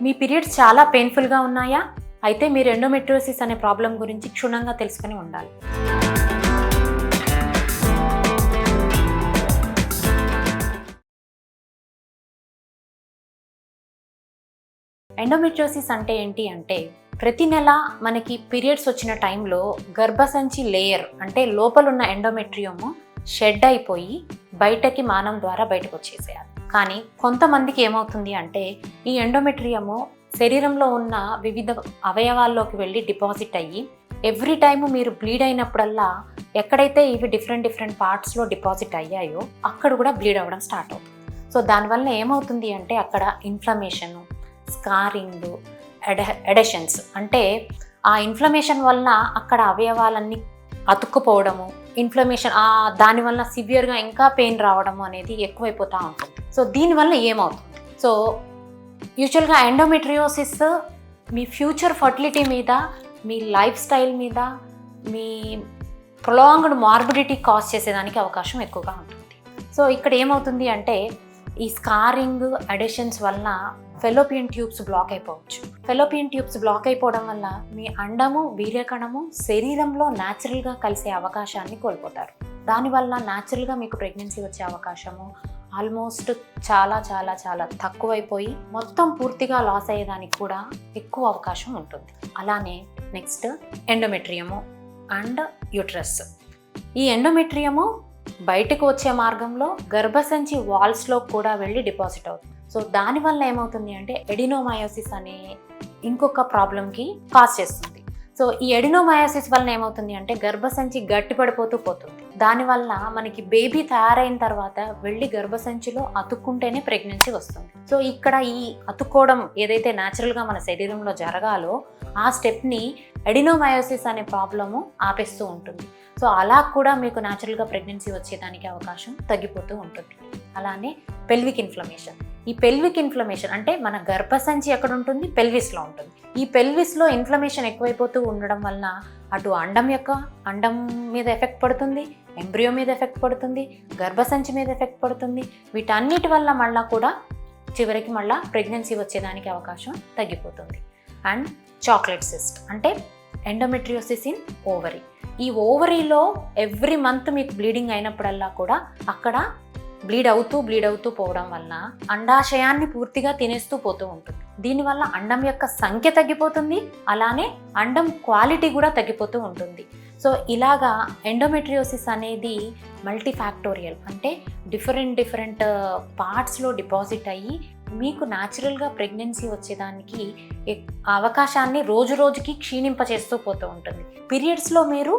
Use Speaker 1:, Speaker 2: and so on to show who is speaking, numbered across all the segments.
Speaker 1: మీ periods చాలా పెయిన్ఫుల్గా ఉన్నాయా? అయితే మీరు ఎండోమెట్రియోసిస్ అనే ప్రాబ్లం గురించి క్షుణ్ణంగా తెలుసుకుని ఉండాలి. ఎండోమెట్రియోసిస్ అంటే ఏంటి అంటే, ప్రతి నెల మనకి పీరియడ్స్ వచ్చిన టైంలో గర్భసంచి లేయర్ అంటే లోపలున్న ఎండోమెట్రియోము షెడ్ అయిపోయి బయటకి మానం ద్వారా బయటకు వచ్చేసేయాలి. కానీ కొంతమందికి ఏమవుతుంది అంటే, ఈ ఎండోమెట్రియము శరీరంలో ఉన్న వివిధ అవయవాల్లోకి వెళ్ళి డిపాజిట్ అయ్యి ఎవ్రీ టైము మీరు బ్లీడ్ అయినప్పుడల్లా ఎక్కడైతే ఇవి డిఫరెంట్ పార్ట్స్లో డిపాజిట్ అయ్యాయో అక్కడ కూడా బ్లీడ్ అవ్వడం స్టార్ట్ అవుతుంది. సో దానివల్ల ఏమవుతుంది అంటే, అక్కడ ఇన్ఫ్లమేషను, స్కారింగ్, ఎడెషన్స్ అంటే ఆ ఇన్ఫ్లమేషన్ వల్ల అక్కడ అవయవాలన్నీ అతుక్కుపోవడము, ఇన్ఫ్లమేషన్ దానివల్ల సివియర్గా ఇంకా పెయిన్ రావడము అనేది ఎక్కువైపోతూ ఉంటుంది. సో దీనివల్ల ఏమవుతుంది? సో యూజువల్గా ఎండోమెట్రియోసిస్ మీ ఫ్యూచర్ ఫర్టిలిటీ మీద, మీ లైఫ్ స్టైల్ మీద, మీ ప్రొలాంగ్డ్ మార్బిడిటీ కాజ్ చేసేదానికి అవకాశం ఎక్కువగా ఉంటుంది. సో ఇక్కడ ఏమవుతుంది అంటే, ఈ స్కారింగ్, అడెషన్స్ వలన ఫెలోపియన్ ట్యూబ్స్ బ్లాక్ అయిపోవచ్చు. ఫెలోపియన్ ట్యూబ్స్ బ్లాక్ అయిపోవడం వల్ల మీ అండము, వీర్యకణము శరీరంలో న్యాచురల్గా కలిసే అవకాశాన్ని కోల్పోతారు. దానివల్ల న్యాచురల్గా మీకు ప్రెగ్నెన్సీ వచ్చే అవకాశము ఆల్మోస్ట్ చాలా చాలా చాలా తక్కువైపోయి మొత్తం పూర్తిగా లాస్ అయ్యేదానికి కూడా ఎక్కువ అవకాశం ఉంటుంది. అలానే నెక్స్ట్ ఎండోమెట్రియము అండ్ యూట్రస్. ఈ ఎండోమెట్రియము బయటకు వచ్చే మార్గంలో గర్భసంచి వాల్స్లో కూడా వెళ్ళి డిపాజిట్ అవుతుంది. సో దానివల్ల ఏమవుతుంది అంటే, ఎడినోమయోసిస్ అనే ఇంకొక ప్రాబ్లంకి కాజ్ చేస్తుంది. సో ఈ ఎడినోమయోసిస్ వల్ల ఏమవుతుంది అంటే, గర్భసంచి గట్టిపడిపోతూ పోతుంది. దానివల్ల మనకి బేబీ తయారైన తర్వాత వెళ్ళి గర్భసంచిలో అతుక్కుంటేనే ప్రెగ్నెన్సీ వస్తుంది. సో ఇక్కడ ఈ అతుక్కోవడం ఏదైతే న్యాచురల్గా మన శరీరంలో జరగాలో ఆ స్టెప్ని ఎడినోమయోసిస్ అనే ప్రాబ్లము ఆపేస్తూ ఉంటుంది. సో అలా కూడా మీకు న్యాచురల్గా ప్రెగ్నెన్సీ వచ్చేదానికి అవకాశం తగ్గిపోతూ ఉంటుంది. అలానే పెల్విక్ ఇన్ఫ్లమేషన్. ఈ పెల్విక్ ఇన్ఫ్లమేషన్ అంటే మన గర్భసంచి ఎక్కడ ఉంటుంది? పెల్విస్లో ఉంటుంది. ఈ పెల్విస్లో ఇన్ఫ్లమేషన్ ఎక్కువైపోతూ ఉండడం వలన అటు అండం మీద ఎఫెక్ట్ పడుతుంది, ఎంబ్రియో మీద ఎఫెక్ట్ పడుతుంది, గర్భసంచి మీద ఎఫెక్ట్ పడుతుంది. వీటన్నిటి వల్ల మళ్ళీ కూడా చివరికి మళ్ళీ ప్రెగ్నెన్సీ వచ్చేదానికి అవకాశం తగ్గిపోతుంది. అండ్ చాక్లెట్ సిస్ట్ అంటే ఎండోమెట్రియోసిస్ ఇన్ ఓవరీ. ఈ ఓవరీలో ఎవ్రీ మంత్ మీకు బ్లీడింగ్ అయినప్పుడల్లా కూడా అక్కడ బ్లీడ్ అవుతూ పోవడం వల్ల అండాశయాన్ని పూర్తిగా తినేస్తూ పోతూ ఉంటుంది. దీనివల్ల అండం యొక్క సంఖ్య తగ్గిపోతుంది, అలానే అండం క్వాలిటీ కూడా తగ్గిపోతూ ఉంటుంది. సో ఇలాగా ఎండోమెట్రియోసిస్ అనేది మల్టీఫ్యాక్టోరియల్ అంటే డిఫరెంట్ పార్ట్స్లో డిపాజిట్ అయ్యి మీకు న్యాచురల్గా ప్రెగ్నెన్సీ వచ్చేదానికి అవకాశాన్ని రోజుకి క్షీణింపచేస్తూ పోతూ ఉంటుంది. పీరియడ్స్లో మీరు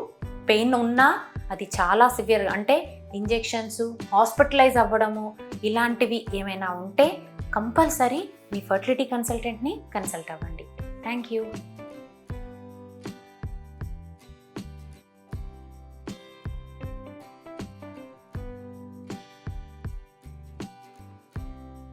Speaker 1: పెయిన్ ఉన్నా అది చాలా సివియర్ అంటే ఇంజెక్షన్స్, హాస్పిటలైజ్ అవ్వడము ఇలాంటివి ఏమైనా ఉంటే కంపల్సరీ మీ ఫర్టిలిటీ కన్సల్టెంట్ని కన్సల్ట్ అవ్వండి. Thank you.